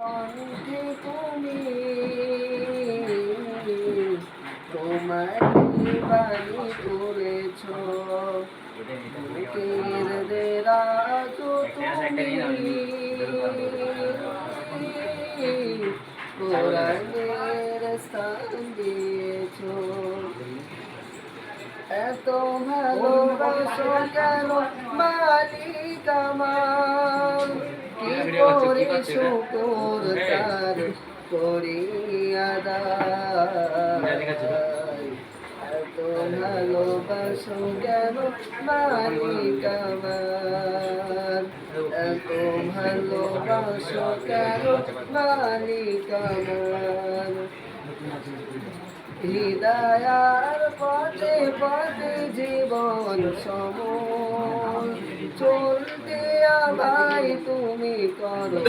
কণ্ঠে তুমি তোমার বাণী তুলেছ, বুকের দেরাজ তুমি কোরআনের স্থান দিয়েছ। এত ভালোবাসো কেন মালিক আমার, কি করে শুকর তার করি আদায়। এত ভালোবাসো কেন মালিক আমার, এত ভালোবাসো কেন মালিক আমার। হৃদয়ার পথে পথে জীবন সময় চলতে আমায় তুমি করো।